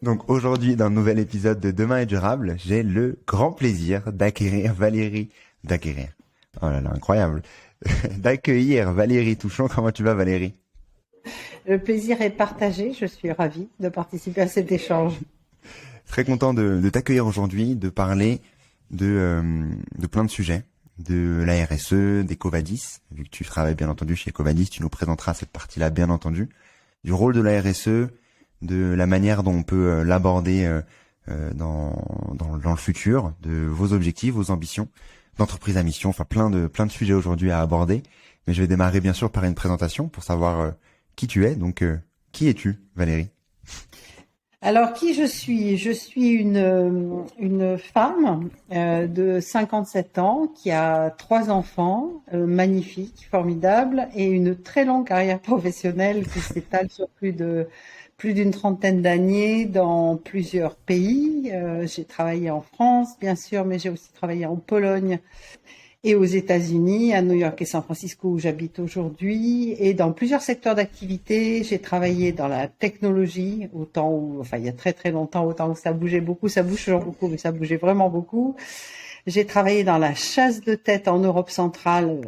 Donc aujourd'hui, dans le nouvel épisode de Demain est durable, j'ai le grand plaisir d'accueillir. Oh là là, incroyable. D'accueillir Valérie Touchon. Comment tu vas, Valérie? Le plaisir est partagé. Je suis ravie de participer à cet échange. Très content de t'accueillir aujourd'hui, de parler de plein de sujets, de la RSE, d'Ecovadis. Vu que tu travailles bien entendu chez Ecovadis, tu nous présenteras cette partie-là bien entendu, du rôle de la RSE, de la manière dont on peut l'aborder dans le futur, de vos objectifs, vos ambitions, d'entreprise à mission, enfin plein de sujets aujourd'hui à aborder. Mais je vais démarrer bien sûr par une présentation pour savoir qui tu es. Donc, qui es-tu, Valérie? Alors, qui je suis? Je suis une femme de 57 ans qui a 3 enfants magnifiques, formidables, et une très longue carrière professionnelle qui s'étale sur plus d'une trentaine d'années dans plusieurs pays. J'ai travaillé en France, bien sûr, mais j'ai aussi travaillé en Pologne et aux États-Unis, à New York et San Francisco où j'habite aujourd'hui, et dans plusieurs secteurs d'activité. J'ai travaillé dans la technologie, il y a très très longtemps, autant où ça bougeait beaucoup, ça bouge toujours beaucoup, mais ça bougeait vraiment beaucoup. J'ai travaillé dans la chasse de tête en Europe centrale.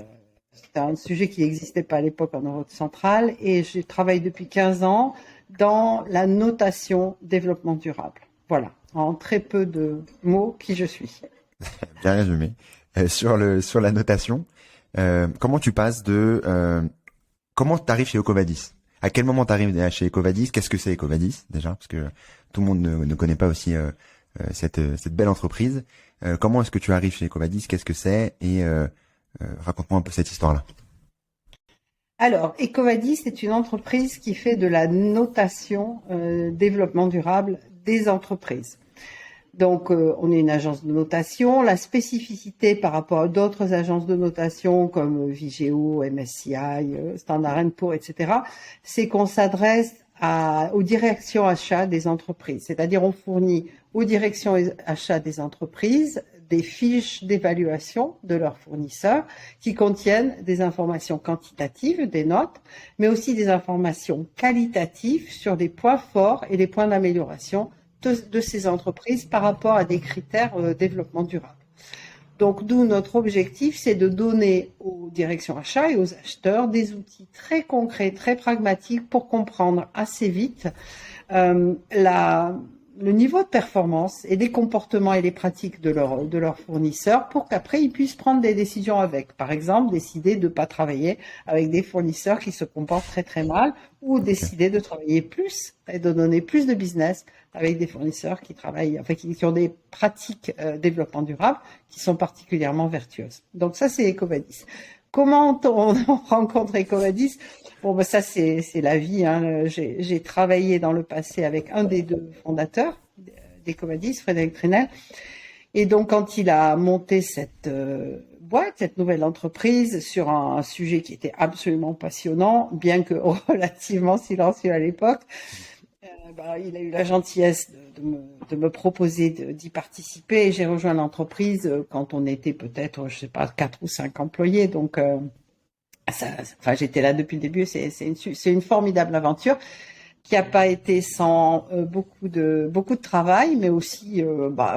C'était un sujet qui n'existait pas à l'époque en Europe centrale, et je travaille depuis 15 ans dans la notation développement durable. Voilà, en très peu de mots, qui je suis. Bien résumé. Sur la notation, comment tu passes comment t'arrives chez Ecovadis? À quel moment t'arrives chez Ecovadis? Qu'est-ce que c'est Ecovadis déjà? Parce que tout le monde ne connaît pas aussi cette belle entreprise. Comment est-ce que tu arrives chez Ecovadis? Qu'est-ce que c'est? Et raconte-moi un peu cette histoire-là. Alors, Ecovadis est une entreprise qui fait de la notation développement durable des entreprises. Donc, on est une agence de notation. La spécificité par rapport à d'autres agences de notation comme Vigeo, MSCI, Standard & Poor's, etc., c'est qu'on s'adresse aux directions achats des entreprises. C'est-à-dire, on fournit aux directions achats des entreprises des fiches d'évaluation de leurs fournisseurs qui contiennent des informations quantitatives, des notes, mais aussi des informations qualitatives sur les points forts et les points d'amélioration de ces entreprises par rapport à des critères développement durable. Donc, d'où notre objectif, c'est de donner aux directions achats et aux acheteurs des outils très concrets, très pragmatiques pour comprendre assez vite le niveau de performance et les comportements et les pratiques de leurs fournisseurs pour qu'après ils puissent prendre des décisions avec. Par exemple, décider de ne pas travailler avec des fournisseurs qui se comportent très très mal, ou Ok. décider de travailler plus et de donner plus de business avec des fournisseurs qui travaillent, enfin qui ont des pratiques développement durable qui sont particulièrement vertueuses. Donc ça, c'est Ecovadis. Comment on rencontre Ecovadis? Bon, ben ça, c'est la vie, hein. J'ai travaillé dans le passé avec un des deux fondateurs d'Ecovadis, Frédéric Trinel. Et donc, quand il a monté cette boîte, cette nouvelle entreprise, sur un sujet qui était absolument passionnant, bien que relativement silencieux à l'époque, il a eu la gentillesse de me proposer d'y participer. Et j'ai rejoint l'entreprise quand on était peut-être, je sais pas, 4 ou 5 employés. Donc, j'étais là depuis le début. C'est une formidable aventure qui n'a pas été sans beaucoup de travail, mais aussi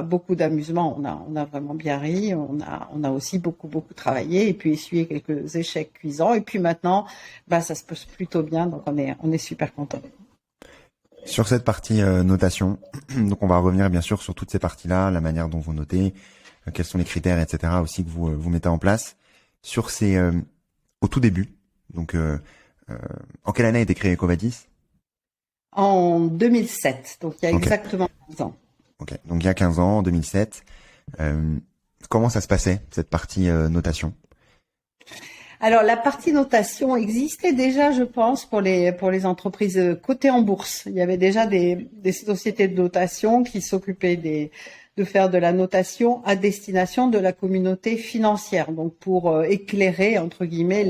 beaucoup d'amusement. On a vraiment bien ri. On a aussi beaucoup travaillé et puis essuyé quelques échecs cuisants. Et puis maintenant, ça se passe plutôt bien. Donc on est super contents. Sur cette partie notation, donc on va revenir bien sûr sur toutes ces parties-là, la manière dont vous notez, quels sont les critères, etc. aussi que vous mettez en place. Sur au tout début, donc en quelle année a été créé Ecovadis? En 2007, donc il y a Ok, exactement 15 ans. ok. Donc il y a 15 ans, en 2007. Comment ça se passait, cette partie notation? Alors la partie notation existait déjà, je pense, pour les entreprises cotées en bourse. Il y avait déjà des sociétés de notation qui s'occupaient de faire de la notation à destination de la communauté financière, donc pour éclairer entre guillemets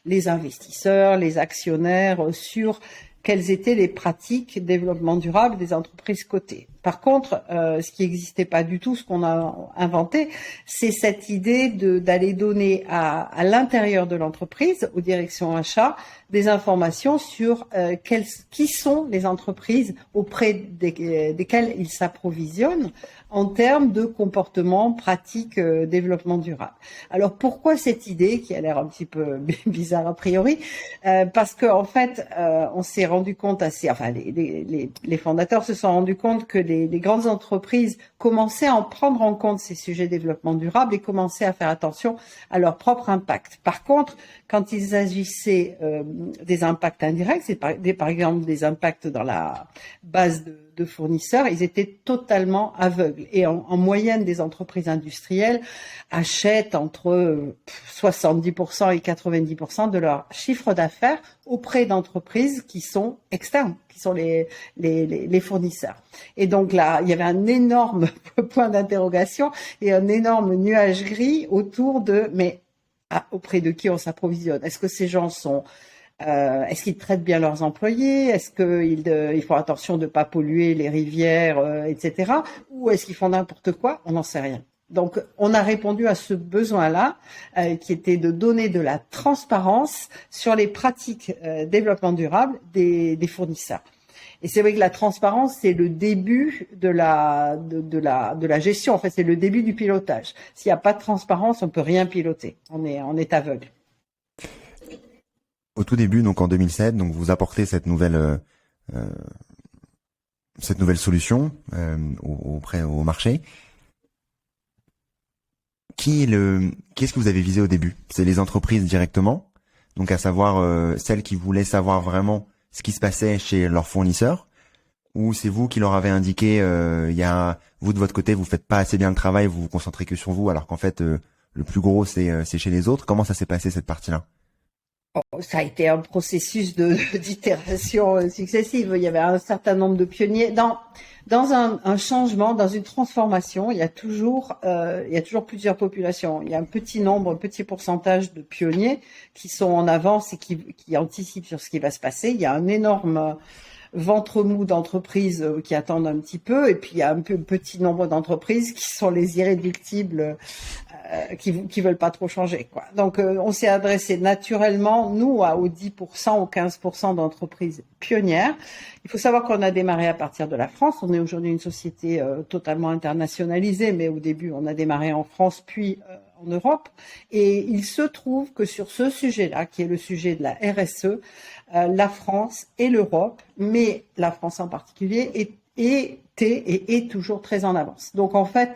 les investisseurs, les actionnaires sur quelles étaient les pratiques développement durable des entreprises cotées. Par contre, ce qui n'existait pas du tout, ce qu'on a inventé, c'est cette idée d'aller donner à l'intérieur de l'entreprise, aux directions achats, des informations sur qui sont les entreprises auprès desquelles ils s'approvisionnent en termes de comportement, pratique, développement durable. Alors pourquoi cette idée qui a l'air un petit peu bizarre a priori, parce que en fait, on s'est rendu compte les fondateurs se sont rendus compte que les grandes entreprises commençaient à en prendre en compte ces sujets de développement durable et commençaient à faire attention à leur propre impact. Par contre, quand il s'agissait des impacts indirects, c'est par exemple des impacts dans la base de fournisseurs, ils étaient totalement aveugles. Et en moyenne, des entreprises industrielles achètent entre 70% et 90% de leur chiffre d'affaires auprès d'entreprises qui sont externes, qui sont les fournisseurs. Et donc là, il y avait un énorme point d'interrogation et un énorme nuage gris autour auprès de qui on s'approvisionne. Est-ce que ces gens est-ce qu'ils traitent bien leurs employés? Est-ce qu'ils font attention de ne pas polluer les rivières, etc. Ou est-ce qu'ils font n'importe quoi? On n'en sait rien. Donc, on a répondu à ce besoin-là, qui était de donner de la transparence sur les pratiques développement durable des fournisseurs. Et c'est vrai que la transparence, c'est le début de la gestion. En fait, c'est le début du pilotage. S'il n'y a pas de transparence, on peut rien piloter. On est aveugle. Au tout début, donc en 2007, donc vous apportez cette nouvelle solution au marché. Qu'est-ce que vous avez visé au début? C'est les entreprises directement, donc à savoir celles qui voulaient savoir vraiment ce qui se passait chez leurs fournisseurs, ou c'est vous qui leur avez indiqué, vous de votre côté, vous faites pas assez bien le travail, vous vous concentrez que sur vous, alors qu'en fait le plus gros c'est chez les autres. Comment ça s'est passé cette partie-là? Ça a été un processus d'itération successive. Il y avait un certain nombre de pionniers. Dans un changement, dans une transformation, il y a toujours plusieurs populations. Il y a un petit pourcentage de pionniers qui sont en avance et qui anticipent sur ce qui va se passer. Il y a un énorme ventre mou d'entreprises qui attendent un petit peu, et puis il y a un petit nombre d'entreprises qui sont les irréductibles, qui veulent pas trop changer, quoi. Donc on s'est adressé naturellement, nous, aux 10%, aux 15% d'entreprises pionnières. Il faut savoir qu'on a démarré à partir de la France. On est aujourd'hui une société totalement internationalisée, mais au début on a démarré en France, puis en Europe. Et il se trouve que sur ce sujet-là, qui est le sujet de la RSE, la France et l'Europe, mais la France en particulier, est toujours très en avance. Donc en fait,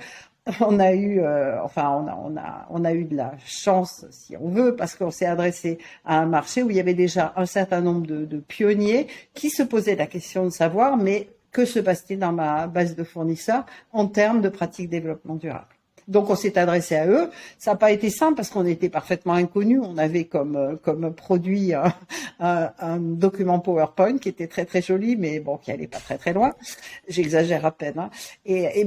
on a eu de la chance, si on veut, parce qu'on s'est adressé à un marché où il y avait déjà un certain nombre de pionniers qui se posaient la question de savoir, mais que se passe-t-il dans ma base de fournisseurs en termes de pratiques développement durable? Donc on s'est adressé à eux. Ça n'a pas été simple parce qu'on était parfaitement inconnus. On avait comme produit un document PowerPoint qui était très très joli, mais bon, qui allait pas très très loin. J'exagère à peine. Hein. Et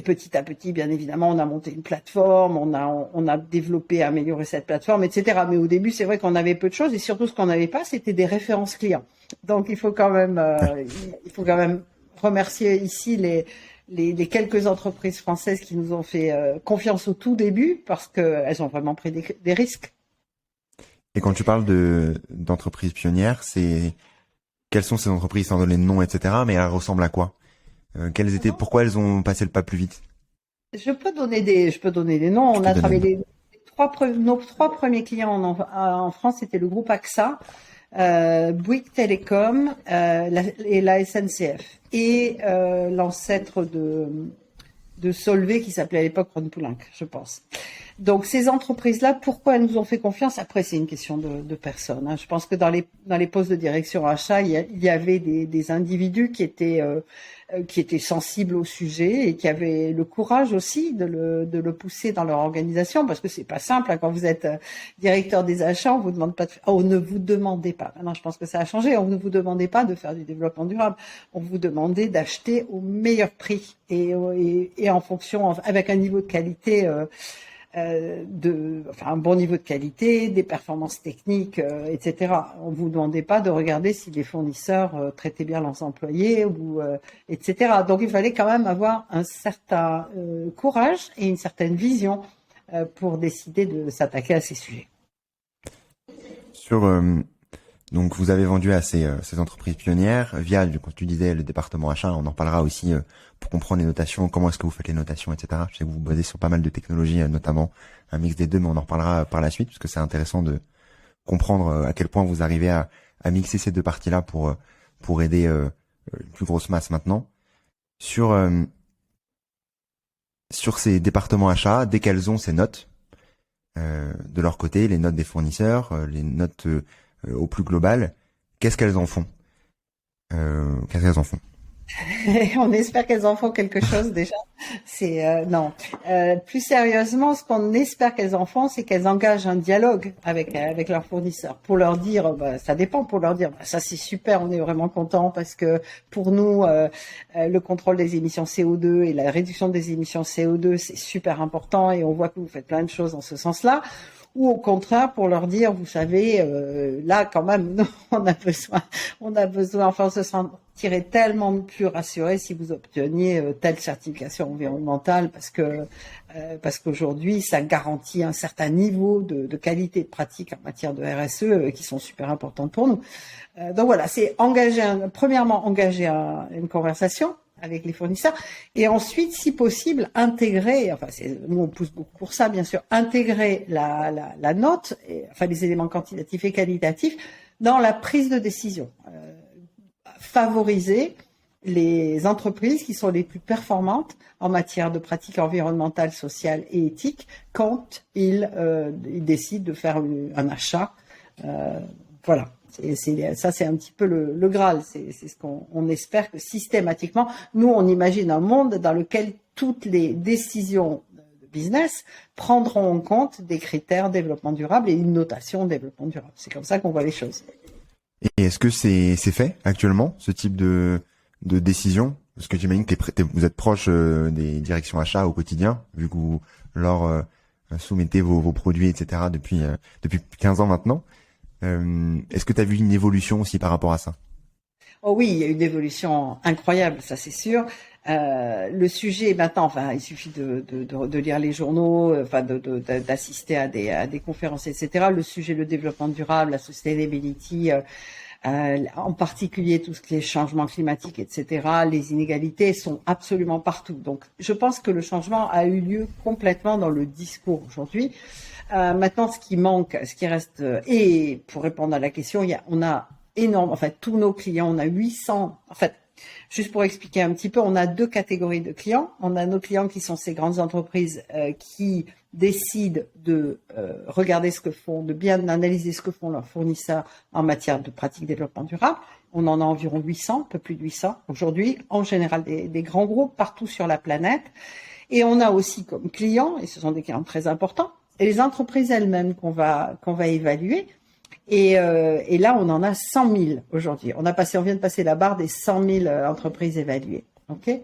petit à petit, bien évidemment, on a monté une plateforme, on a développé, amélioré cette plateforme, etc. Mais au début, c'est vrai qu'on avait peu de choses et surtout ce qu'on n'avait pas, c'était des références clients. Donc il faut quand même remercier ici les quelques entreprises françaises qui nous ont fait confiance au tout début parce qu'elles ont vraiment pris des risques. Et quand tu parles d'entreprises pionnières, quelles sont ces entreprises, sans donner de nom, etc., mais elles ressemblent à quoi? Pourquoi elles ont passé le pas plus vite? Je peux donner des noms. On a travaillé nos trois premiers clients en France, c'était le groupe AXA, Bouygues Télécom et la SNCF et l'ancêtre de Solvay qui s'appelait à l'époque Ron Poulenc, je pense. Donc ces entreprises-là, pourquoi elles nous ont fait confiance? Après, c'est une question de personnes. Hein. Je pense que dans les postes de direction achat, il y avait des individus qui étaient sensibles au sujet et qui avaient le courage aussi de le pousser dans leur organisation, parce que c'est pas simple. Hein, quand vous êtes directeur des achats, on vous demande pas on ne vous demandait pas. Maintenant, je pense que ça a changé. On ne vous demandait pas de faire du développement durable. On vous demandait d'acheter au meilleur prix et en fonction, avec un niveau de qualité un bon niveau de qualité, des performances techniques, etc. On vous demandait pas de regarder si les fournisseurs traitaient bien leurs employés ou etc. Donc il fallait quand même avoir un certain courage et une certaine vision pour décider de s'attaquer à ces sujets. Donc vous avez vendu à ces entreprises pionnières via, quand tu disais, le département achat. On en parlera aussi pour comprendre les notations, comment est-ce que vous faites les notations, etc. Je sais que vous vous basez sur pas mal de technologies, notamment un mix des deux, mais on en reparlera par la suite parce que c'est intéressant de comprendre à quel point vous arrivez à mixer ces deux parties-là pour aider une plus grosse masse maintenant. Sur ces départements achats, dès qu'elles ont ces notes de leur côté, les notes des fournisseurs, les notes au plus global, qu'est-ce qu'elles en font? On espère qu'elles en font quelque chose déjà. Non. Plus sérieusement, ce qu'on espère qu'elles en font, c'est qu'elles engagent un dialogue avec leurs fournisseurs pour leur dire, ça dépend, pour leur dire, ça c'est super, on est vraiment content parce que pour nous, le contrôle des émissions CO2 et la réduction des émissions CO2, c'est super important et on voit que vous faites plein de choses dans ce sens-là. Ou au contraire pour leur dire, vous savez, là quand même, non, on a besoin, enfin, on se sentirait tellement plus rassuré si vous obteniez telle certification environnementale parce qu'aujourd'hui, ça garantit un certain niveau de qualité de pratique en matière de RSE qui sont super importantes pour nous. Donc voilà, c'est premièrement engager une conversation avec les fournisseurs et ensuite, si possible, intégrer, nous on pousse beaucoup pour ça, bien sûr, intégrer la note, les éléments quantitatifs et qualitatifs dans la prise de décision. Favoriser les entreprises qui sont les plus performantes en matière de pratiques environnementales, sociales et éthiques quand ils décident de faire un achat. Voilà. Ça, c'est un petit peu le Graal. C'est ce qu'on espère que systématiquement, nous, on imagine un monde dans lequel toutes les décisions de business prendront en compte des critères développement durable et une notation développement durable. C'est comme ça qu'on voit les choses. Et est-ce que c'est fait actuellement, ce type de décision? Parce que j'imagine que vous êtes proche des directions achats au quotidien, vu que vous leur soumettez vos produits, etc. depuis 15 ans maintenant. Est-ce que tu as vu une évolution aussi par rapport à ça? Oh oui, il y a une évolution incroyable, ça c'est sûr. Le sujet maintenant, il suffit de lire les journaux, d'assister à des conférences, etc. Le sujet, le développement durable, la sustainability, en particulier tout ce qui est changement climatique, etc. Les inégalités sont absolument partout. Donc, je pense que le changement a eu lieu complètement dans le discours aujourd'hui. Maintenant, ce qui manque, ce qui reste, et pour répondre à la question, on a énorme, tous nos clients, on a 800, juste pour expliquer un petit peu, on a deux catégories de clients. On a nos clients qui sont ces grandes entreprises qui décident de regarder ce que font, de bien analyser ce que font leurs fournisseurs en matière de pratiques développement durable. On en a environ 800, un peu plus de 800 aujourd'hui, en général des grands groupes partout sur la planète. Et on a aussi comme clients, et ce sont des clients très importants, et les entreprises elles-mêmes qu'on va évaluer. Et là, on en a 100 000 aujourd'hui. On vient de passer la barre des 100 000 entreprises évaluées. Okay.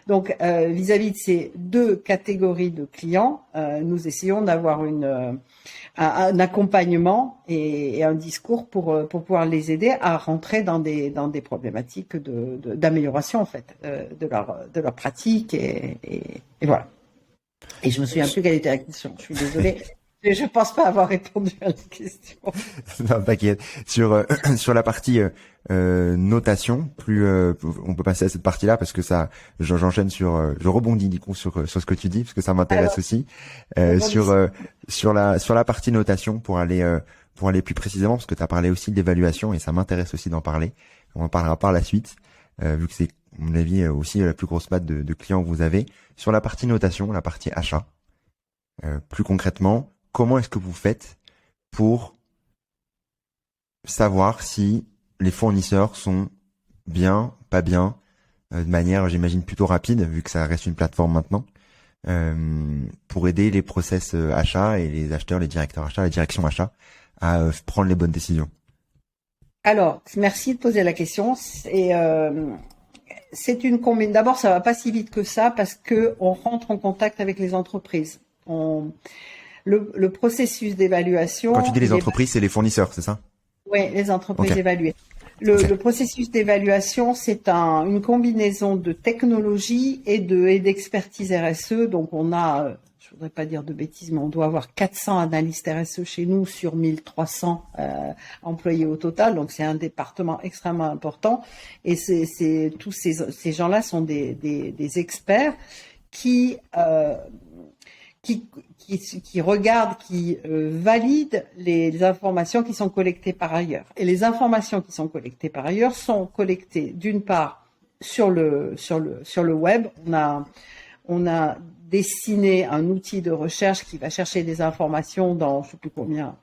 Donc, vis-à-vis de ces deux catégories de clients, nous essayons d'avoir un accompagnement et un discours pour pouvoir les aider à rentrer dans des problématiques d'amélioration en fait de leur pratique et voilà. Et je me souviens plus quelle était la question. Je suis désolée. Je pense pas avoir répondu à la question. Non, t'inquiète. Sur la partie notation, on peut passer à cette partie-là parce que j'enchaîne je rebondis du coup sur ce que tu dis parce que ça m'intéresse aussi. Sur la partie notation pour aller plus précisément parce que tu as parlé aussi de l'évaluation et ça m'intéresse aussi d'en parler. On en parlera par la suite vu que c'est à mon avis aussi la plus grosse masse de clients que vous avez. Sur la partie notation, la partie achat, plus concrètement. Comment est-ce que vous faites pour savoir si les fournisseurs sont bien, pas bien, de manière, j'imagine, plutôt rapide, vu que ça reste une plateforme maintenant, pour aider les process achats et les acheteurs, les directeurs achats, les directions achats à prendre les bonnes décisions? Alors, merci de poser la question. C'est une combinaison. D'abord, ça va pas si vite que ça parce que on rentre en contact avec les entreprises. le processus d'évaluation. Quand tu dis les entreprises, c'est les fournisseurs, c'est ça? Oui, les entreprises Ok. évaluées. Ok. Le processus d'évaluation, c'est une combinaison de technologie et d'expertise RSE. Donc, on a, je voudrais pas dire de bêtises, mais on doit avoir 400 analystes RSE chez nous sur 1300 employés au total. Donc, c'est un département extrêmement important. Et tous ces gens-là sont des experts qui qui regarde, qui valide les informations qui sont collectées par ailleurs. Et les informations qui sont collectées par ailleurs sont collectées d'une part sur le web. On a dessiné un outil de recherche qui va chercher des informations dans je sais plus combien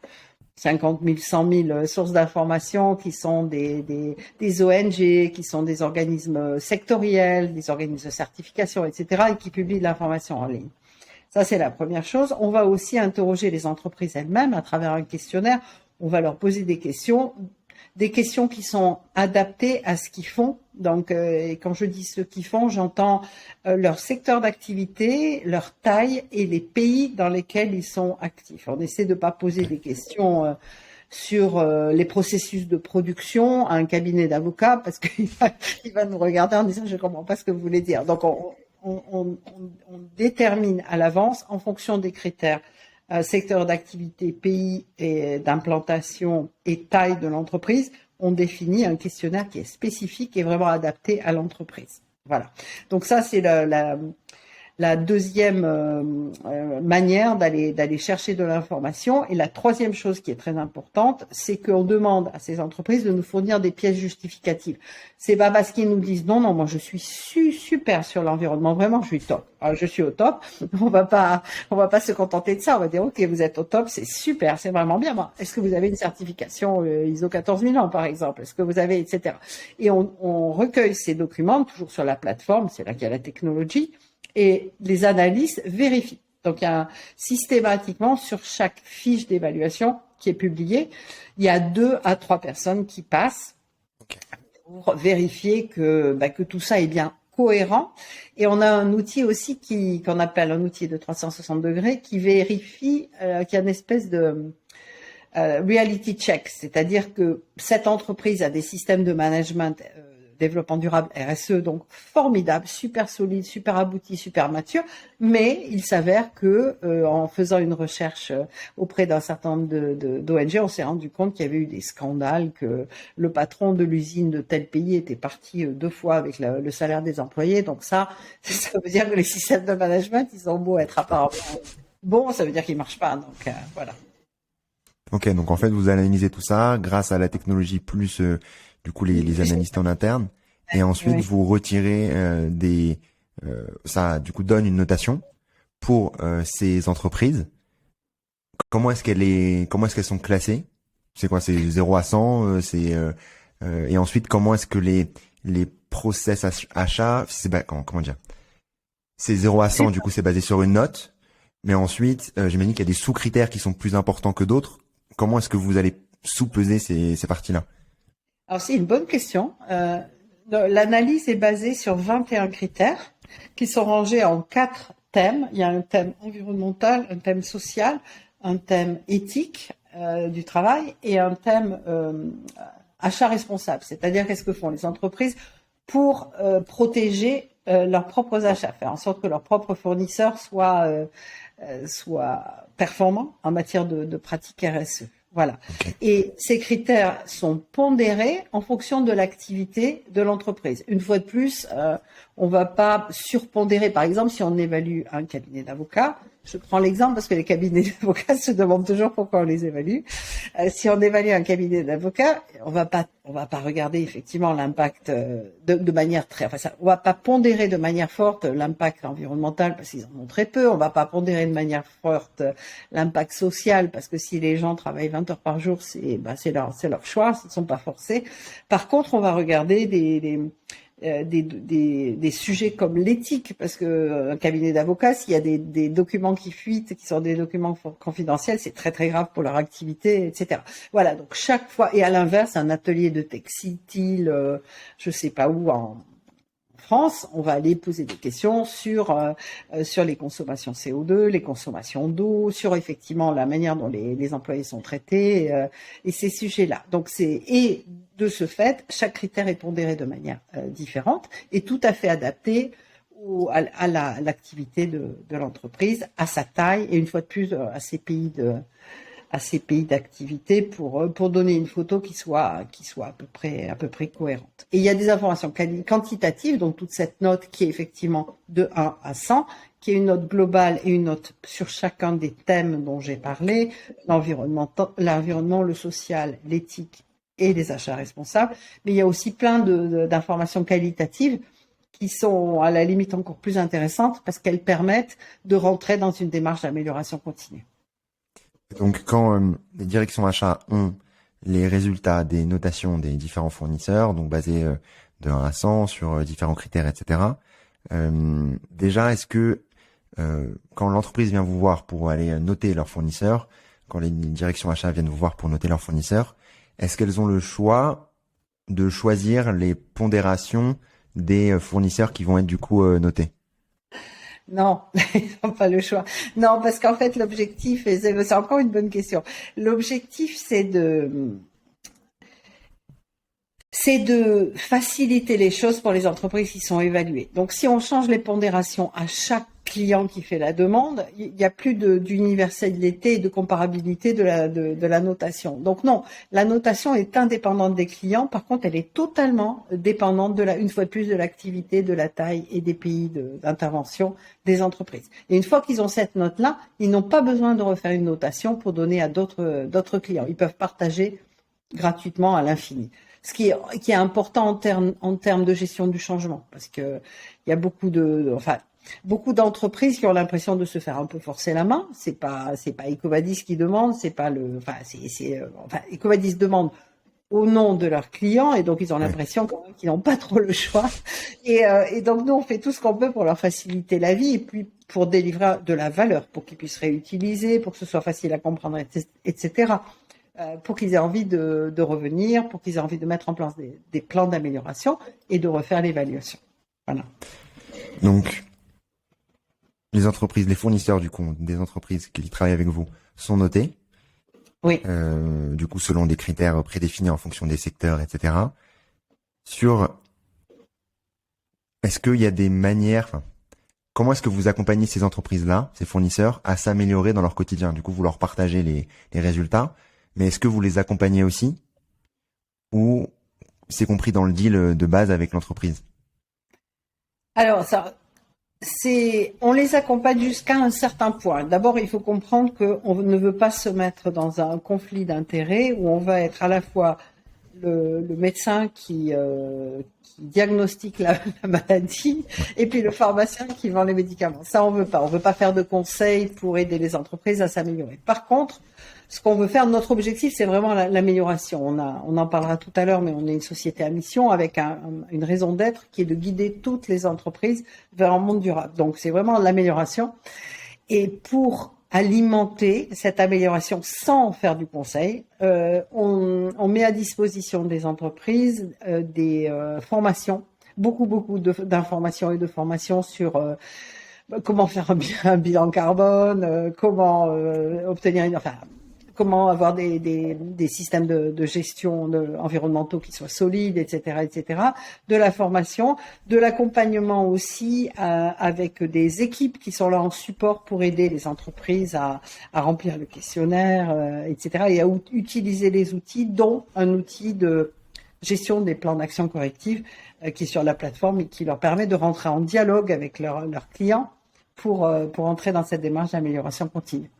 50 000, 100 000 sources d'informations qui sont des ONG, qui sont des organismes sectoriels, des organismes de certification, etc., et qui publient de l'information en ligne. Ça, c'est la première chose. On va aussi interroger les entreprises elles-mêmes à travers un questionnaire. On va leur poser des questions qui sont adaptées à ce qu'ils font. Donc, et quand je dis ce qu'ils font, j'entends leur secteur d'activité, leur taille et les pays dans lesquels ils sont actifs. On essaie de pas poser des questions sur les processus de production à un cabinet d'avocats parce qu'il va nous regarder en disant je comprends pas ce que vous voulez dire. Donc, on détermine à l'avance en fonction des critères secteur d'activité, pays et d'implantation et taille de l'entreprise, on définit un questionnaire qui est spécifique et vraiment adapté à l'entreprise. Voilà. Donc ça, c'est la deuxième manière d'aller chercher de l'information. Et la troisième chose qui est très importante, c'est qu'on demande à ces entreprises de nous fournir des pièces justificatives. C'est pas parce qu'ils nous disent non, moi je suis super sur l'environnement, vraiment je suis top. Alors, je suis au top. On va pas se contenter de ça. On va dire ok, vous êtes au top, c'est super, c'est vraiment bien. Bon, est-ce que vous avez une certification ISO 14001 par exemple? Est-ce que vous avez etc. Et on recueille ces documents toujours sur la plateforme. C'est là qu'il y a la technologie. Et les analystes vérifient. Donc, il y a systématiquement sur chaque fiche d'évaluation qui est publiée, il y a 2 à 3 personnes qui passent pour vérifier que tout ça est bien cohérent. Et on a un outil aussi qu'on appelle un outil de 360 degrés qui vérifie qu'il y a une espèce de reality check, c'est-à-dire que cette entreprise a des systèmes de management développement durable RSE, donc formidable, super solide, super abouti, super mature, mais il s'avère que en faisant une recherche auprès d'un certain nombre d'ONG, on s'est rendu compte qu'il y avait eu des scandales, que le patron de l'usine de tel pays était parti 2 fois avec le salaire des employés. Donc ça veut dire que les systèmes de management, ils ont beau être apparemment bons, ça veut dire qu'ils marchent pas. Donc voilà. Ok, donc en fait, vous analysez tout ça grâce à la technologie plus du coup les analystes en interne, et ensuite Oui. vous retirez ça du coup donne une notation pour ces entreprises. Comment est-ce qu'elles sont classées? C'est quoi? C'est 0 à 100, et ensuite comment est-ce que les process achats, comment dire? C'est 0 à 100, du coup c'est basé sur une note, mais ensuite j'imagine qu'il y a des sous-critères qui sont plus importants que d'autres. Comment est-ce que vous allez sous-peser ces parties-là? Alors, c'est une bonne question. L'analyse est basée sur 21 critères qui sont rangés en 4 thèmes. Il y a un thème environnemental, un thème social, un thème éthique du travail et un thème achat responsable. C'est-à-dire qu'est-ce que font les entreprises pour protéger leurs propres achats, faire en sorte que leurs propres fournisseurs soient performants en matière de pratiques RSE. Voilà. Okay. Et ces critères sont pondérés en fonction de l'activité de l'entreprise. Une fois de plus, on va pas surpondérer. Par exemple, si on évalue un cabinet d'avocats, je prends l'exemple parce que les cabinets d'avocats se demandent toujours pourquoi on les évalue. Si on évalue un cabinet d'avocats, on va pas regarder effectivement l'impact de manière on va pas pondérer de manière forte l'impact environnemental parce qu'ils en ont très peu. On va pas pondérer de manière forte l'impact social parce que si les gens travaillent 20 heures par jour, c'est leur choix, ils ne sont pas forcés. Par contre, on va regarder des sujets comme l'éthique, parce que un cabinet d'avocats, s'il y a des documents qui fuitent, qui sont des documents confidentiels, c'est très très grave pour leur activité, etc. Voilà, donc chaque fois, et à l'inverse, un atelier de textile, je sais pas où, en France, on va aller poser des questions sur les consommations CO2, les consommations d'eau, sur effectivement la manière dont les employés sont traités et ces sujets-là. Donc et de ce fait, chaque critère est pondéré de manière différente et tout à fait adapté à l'activité de l'entreprise, à sa taille et une fois de plus à ses pays d'activité pour donner une photo qui soit à peu près cohérente. Et il y a des informations quantitatives, donc toute cette note qui est effectivement de 1 à 100, qui est une note globale et une note sur chacun des thèmes dont j'ai parlé, l'environnement, le social, l'éthique et les achats responsables. Mais il y a aussi plein d'informations qualitatives qui sont à la limite encore plus intéressantes parce qu'elles permettent de rentrer dans une démarche d'amélioration continue. Donc, quand les directions achats ont les résultats des notations des différents fournisseurs, donc basés de 1 à 100 sur différents critères, etc. Déjà, est-ce que quand l'entreprise vient vous voir pour aller noter leurs fournisseurs, quand les directions achats viennent vous voir pour noter leurs fournisseurs, est-ce qu'elles ont le choix de choisir les pondérations des fournisseurs qui vont être du coup notés? Non, ils n'ont pas le choix. Non, parce qu'en fait, l'objectif, et c'est encore une bonne question, l'objectif, c'est de faciliter les choses pour les entreprises qui sont évaluées. Donc, si on change les pondérations à chaque client qui fait la demande, il n'y a plus d'universalité et de comparabilité de la notation. Donc non, la notation est indépendante des clients. Par contre, elle est totalement dépendante une fois de plus, de l'activité, de la taille et des pays d'intervention des entreprises. Et une fois qu'ils ont cette note-là, ils n'ont pas besoin de refaire une notation pour donner à d'autres clients. Ils peuvent partager gratuitement à l'infini. Ce qui est important en termes de gestion du changement, parce que il y a beaucoup d'entreprises qui ont l'impression de se faire un peu forcer la main. C'est pas EcoVadis qui demande, EcoVadis demande au nom de leurs clients et donc ils ont l'impression quand même qu'ils n'ont pas trop le choix. Et donc nous on fait tout ce qu'on peut pour leur faciliter la vie et puis pour délivrer de la valeur, pour qu'ils puissent réutiliser, pour que ce soit facile à comprendre, etc. Pour qu'ils aient envie de revenir, pour qu'ils aient envie de mettre en place des plans d'amélioration et de refaire l'évaluation. Voilà. Donc, les entreprises, les fournisseurs du coup, des entreprises qui travaillent avec vous sont notés. Oui. Du coup, selon des critères prédéfinis en fonction des secteurs, etc. Est-ce qu'il y a des manières, comment est-ce que vous accompagnez ces entreprises-là, ces fournisseurs, à s'améliorer dans leur quotidien? Du coup, vous leur partagez les résultats. Mais est-ce que vous les accompagnez aussi ou c'est compris dans le deal de base avec l'entreprise? Alors, on les accompagne jusqu'à un certain point. D'abord, il faut comprendre qu'on ne veut pas se mettre dans un conflit d'intérêts où on va être à la fois le médecin qui diagnostique la maladie et puis le pharmacien qui vend les médicaments. Ça, on veut pas. On veut pas faire de conseils pour aider les entreprises à s'améliorer. Par contre, ce qu'on veut faire, notre objectif, c'est vraiment l'amélioration. On en parlera tout à l'heure, mais on est une société à mission avec une raison d'être qui est de guider toutes les entreprises vers un monde durable. Donc, c'est vraiment l'amélioration. Et pour alimenter cette amélioration sans faire du conseil, on met à disposition des entreprises des formations, beaucoup d'informations et de formations sur comment faire un bilan carbone, comment obtenir comment avoir des systèmes de gestion environnementaux qui soient solides, etc., de la formation, de l'accompagnement aussi avec des équipes qui sont là en support pour aider les entreprises à remplir le questionnaire, etc., et à utiliser les outils, dont un outil de gestion des plans d'action corrective qui est sur la plateforme et qui leur permet de rentrer en dialogue avec leurs clients pour entrer dans cette démarche d'amélioration continue.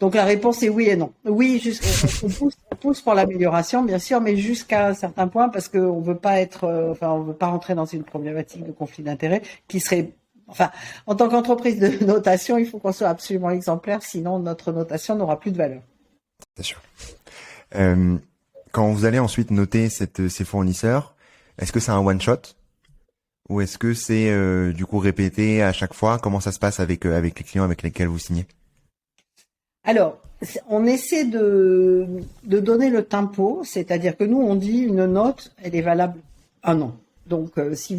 Donc la réponse est oui et non. Oui, on pousse pour l'amélioration, bien sûr, mais jusqu'à un certain point parce qu'on veut pas on veut pas rentrer dans une problématique de conflit d'intérêts qui serait, en tant qu'entreprise de notation, il faut qu'on soit absolument exemplaire, sinon notre notation n'aura plus de valeur. C'est sûr. Quand vous allez ensuite noter ces fournisseurs, est-ce que c'est un one shot ou est-ce que c'est du coup répété à chaque fois? Comment ça se passe avec les clients avec lesquels vous signez? Alors, on essaie de donner le tempo, c'est-à-dire que nous, on dit une note, elle est valable un an. Donc, si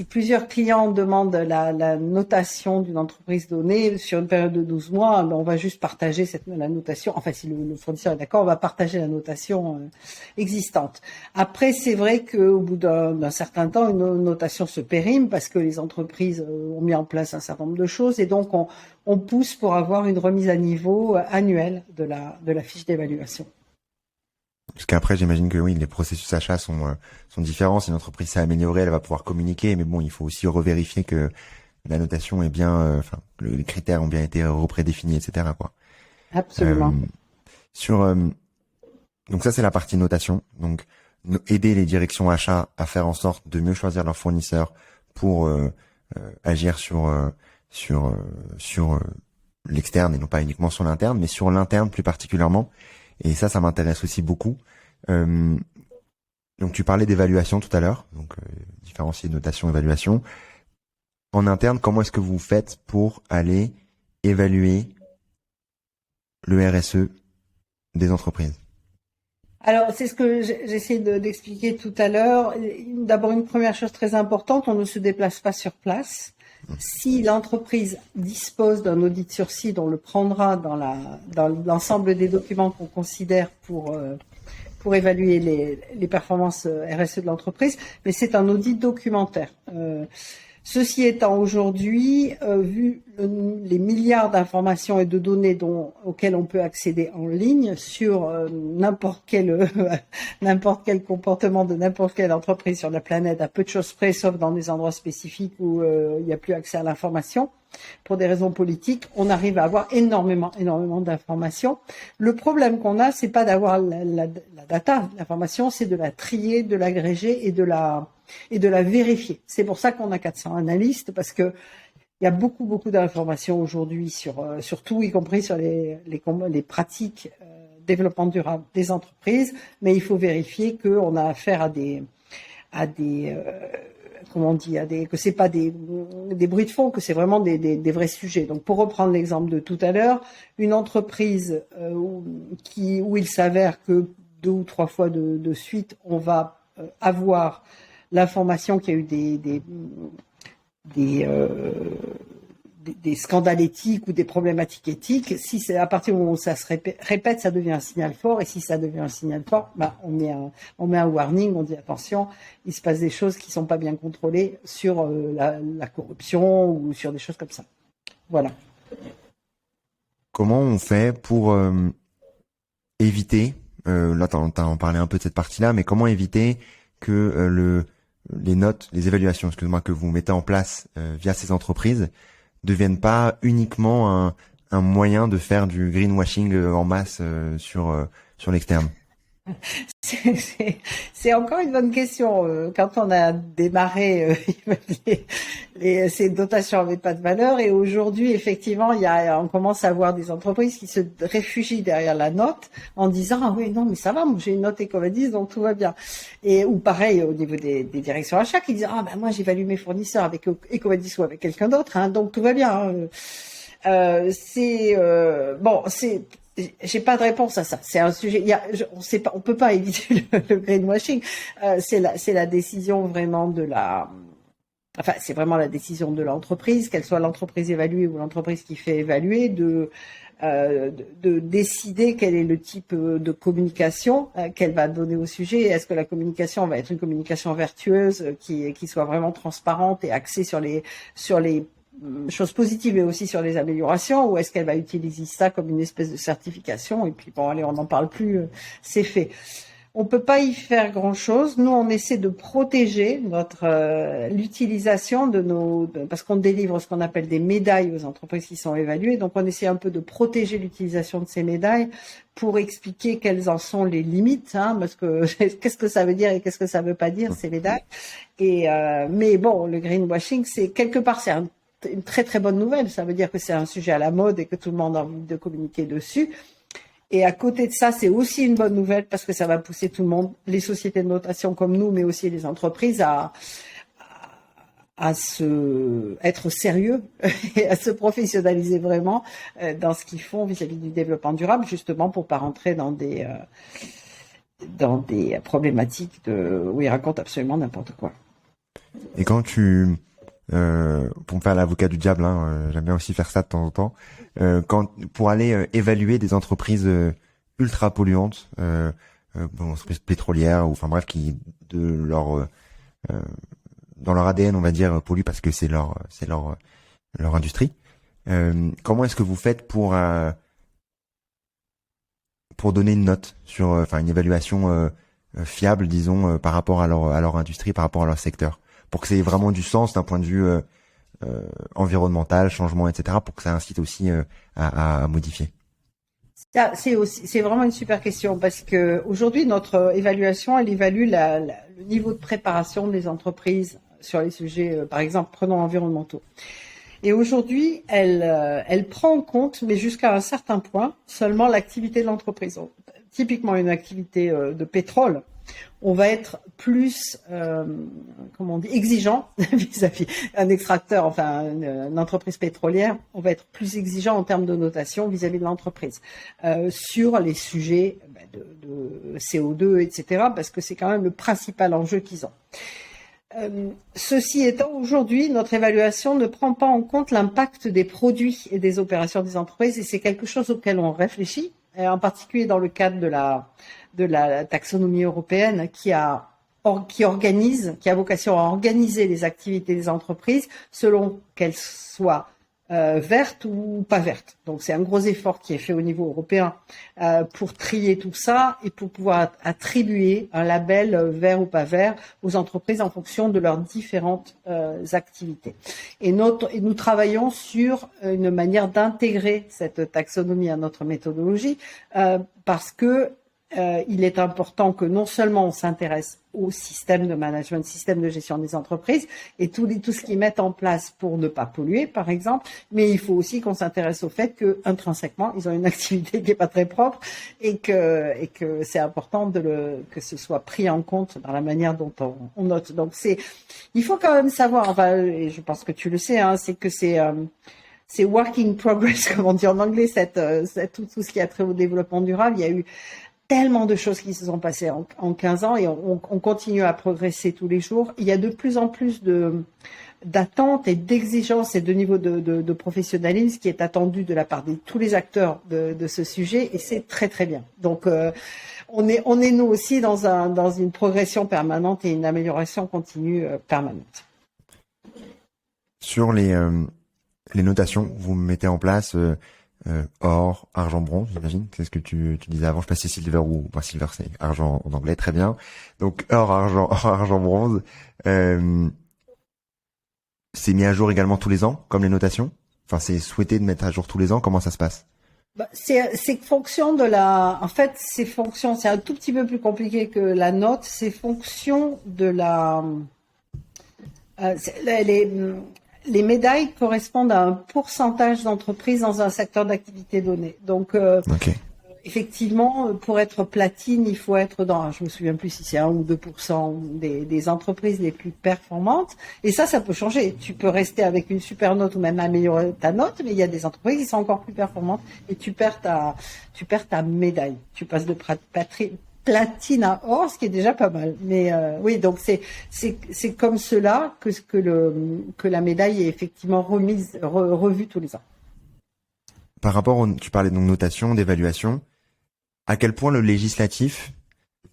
plusieurs clients demandent la notation d'une entreprise donnée sur une période de 12 mois, ben, on va juste partager la notation. Enfin, si le fournisseur est d'accord, on va partager la notation existante. Après, c'est vrai qu'au bout d'un certain temps, une notation se périme parce que les entreprises ont mis en place un certain nombre de choses et donc on pousse pour avoir une remise à niveau annuelle de la fiche d'évaluation. Parce qu'après, j'imagine que oui, les processus achats sont différents. Si une entreprise s'est améliorée, elle va pouvoir communiquer. Mais bon, il faut aussi revérifier que la notation est bien, les critères ont bien été reprédéfinis, etc., quoi. Absolument. Sur donc ça, c'est la partie notation. Donc aider les directions achats à faire en sorte de mieux choisir leurs fournisseurs pour agir sur l'externe et non pas uniquement sur l'interne, mais sur l'interne plus particulièrement. Et ça m'intéresse aussi beaucoup. Donc tu parlais d'évaluation tout à l'heure, donc différencier notation, évaluation. En interne, comment est-ce que vous faites pour aller évaluer le RSE des entreprises? Alors, c'est ce que j'essaie d'expliquer tout à l'heure. D'abord, une première chose très importante, on ne se déplace pas sur place. Si l'entreprise dispose d'un audit sur site, on le prendra dans l'ensemble des documents qu'on considère pour évaluer les performances RSE de l'entreprise, mais c'est un audit documentaire. Ceci étant, aujourd'hui, vu les milliards d'informations et de données auxquelles on peut accéder en ligne sur n'importe quel comportement de n'importe quelle entreprise sur la planète, à peu de choses près, sauf dans des endroits spécifiques où il n'y a plus accès à l'information, pour des raisons politiques, on arrive à avoir énormément d'informations. Le problème qu'on a, c'est pas d'avoir la data, l'information, c'est de la trier, de l'agréger et de la vérifier. C'est pour ça qu'on a 400 analystes, parce que il y a beaucoup d'informations aujourd'hui sur tout, y compris sur les pratiques développement durable des entreprises, mais il faut vérifier qu'on a affaire que c'est pas des bruits de fond, que c'est vraiment des vrais sujets. Donc, pour reprendre l'exemple de tout à l'heure, une entreprise où il s'avère que 2 ou 3 fois de suite, on va avoir l'information qu'il y a eu des scandales éthiques ou des problématiques éthiques. Si c'est à partir du moment où ça se répète, ça devient un signal fort. Et si ça devient un signal fort, on met un warning, on dit attention, il se passe des choses qui sont pas bien contrôlées sur la corruption ou sur des choses comme ça. Voilà. Comment on fait pour éviter, là t'en parlais un peu de cette partie-là, mais comment éviter que les notes, les évaluations, excuse-moi, que vous mettez en place via ces entreprises deviennent pas uniquement un moyen de faire du greenwashing en masse sur l'externe? C'est encore une bonne question. Quand on a démarré, ces dotations n'avaient pas de valeur, et aujourd'hui, effectivement, on commence à avoir des entreprises qui se réfugient derrière la note en disant ah oui non mais ça va, moi j'ai une note Ecovadis donc tout va bien. Ou pareil au niveau des directions achats qui disent ah ben moi j'évalue mes fournisseurs avec Ecovadis ou avec quelqu'un d'autre, hein, donc tout va bien. J'ai pas de réponse à ça. C'est un sujet. On sait pas. On peut pas éviter le greenwashing. C'est la décision vraiment c'est vraiment la décision de l'entreprise, qu'elle soit l'entreprise évaluée ou l'entreprise qui fait évaluer, de décider quel est le type de communication qu'elle va donner au sujet. Est-ce que la communication va être une communication vertueuse qui soit vraiment transparente et axée sur les choses positives et aussi sur les améliorations, ou est-ce qu'elle va utiliser ça comme une espèce de certification et puis bon allez on n'en parle plus, c'est fait. On peut pas y faire grand-chose. Nous on essaie de protéger l'utilisation parce qu'on délivre ce qu'on appelle des médailles aux entreprises qui sont évaluées, donc on essaie un peu de protéger l'utilisation de ces médailles pour expliquer quelles en sont les limites, hein, parce que qu'est-ce que ça veut dire et qu'est-ce que ça veut pas dire ces médailles. Mais bon, le greenwashing, c'est quelque part une très très bonne nouvelle. Ça veut dire que c'est un sujet à la mode et que tout le monde a envie de communiquer dessus. Et à côté de ça, c'est aussi une bonne nouvelle parce que ça va pousser tout le monde, les sociétés de notation comme nous, mais aussi les entreprises à être sérieux et à se professionnaliser vraiment dans ce qu'ils font vis-à-vis du développement durable, justement pour pas rentrer dans des problématiques où ils racontent absolument n'importe quoi. Et quand pour me faire l'avocat du diable, hein, j'aime bien aussi faire ça de temps en temps, pour aller évaluer des entreprises ultra polluantes, entreprises pétrolières, ou enfin bref, qui dans leur ADN, on va dire, polluent parce que c'est leur industrie. Comment est-ce que vous faites pour donner une note sur, une évaluation fiable, disons, par rapport à leur industrie, par rapport à leur secteur, pour que ça ait vraiment du sens d'un point de vue environnemental, changement, etc., pour que ça incite aussi à modifier. C'est vraiment une super question parce que aujourd'hui notre évaluation, elle évalue le niveau de préparation des entreprises sur les sujets, par exemple, prenons environnementaux. Et aujourd'hui, elle prend en compte, mais jusqu'à un certain point, seulement l'activité de l'entreprise. Typiquement, une activité de pétrole, on va être plus, exigeant vis-à-vis un extracteur, enfin une entreprise pétrolière, on va être plus exigeant en termes de notation vis-à-vis de l'entreprise sur les sujets de CO2, etc., parce que c'est quand même le principal enjeu qu'ils ont. Ceci étant, aujourd'hui, notre évaluation ne prend pas en compte l'impact des produits et des opérations des entreprises, et c'est quelque chose auquel on réfléchit, en particulier dans le cadre de la taxonomie européenne qui a vocation à organiser les activités des entreprises selon qu'elles soient vertes ou pas vertes. Donc c'est un gros effort qui est fait au niveau européen pour trier tout ça et pour pouvoir attribuer un label vert ou pas vert aux entreprises en fonction de leurs différentes activités. Et nous travaillons sur une manière d'intégrer cette taxonomie à notre méthodologie parce que il est important que non seulement on s'intéresse au système de management, système de gestion des entreprises et tout ce qu'ils mettent en place pour ne pas polluer, par exemple, mais il faut aussi qu'on s'intéresse au fait que intrinsèquement ils ont une activité qui est pas très propre et que c'est important que ce soit pris en compte dans la manière dont on note. Donc il faut quand même savoir, enfin, et je pense que tu le sais, hein, c'est que c'est work in progress, comme on dit en anglais, tout ce qui a trait au développement durable. Il y a eu tellement de choses qui se sont passées en 15 ans et on continue à progresser tous les jours. Il y a de plus en plus d'attentes et d'exigences et de niveau de professionnalisme qui est attendu de la part de tous les acteurs de ce sujet et c'est très très bien. Donc on est nous aussi dans une progression permanente et une amélioration continue permanente. Sur les notations, vous mettez en place or, argent, bronze, j'imagine. C'est ce que tu disais avant. Je sais pas si silver ou pas silver, c'est argent en anglais, très bien. Donc or, argent, bronze. C'est mis à jour également tous les ans, comme les notations. Enfin, c'est souhaité de mettre à jour tous les ans. Comment ça se passe? C'est fonction en fait, c'est un tout petit peu plus compliqué que la note. C'est fonction de les médailles correspondent à un pourcentage d'entreprises dans un secteur d'activité donné. Donc, effectivement, pour être platine, il faut être je me souviens plus si c'est 1 ou 2% des entreprises les plus performantes. Et ça peut changer. Tu peux rester avec une super note ou même améliorer ta note, mais il y a des entreprises qui sont encore plus performantes et tu perds ta médaille. Tu passes de platine à or, ce qui est déjà pas mal. Mais oui, donc c'est comme cela que la médaille est effectivement revue tous les ans. Par rapport tu parlais de notation, d'évaluation. À quel point le législatif,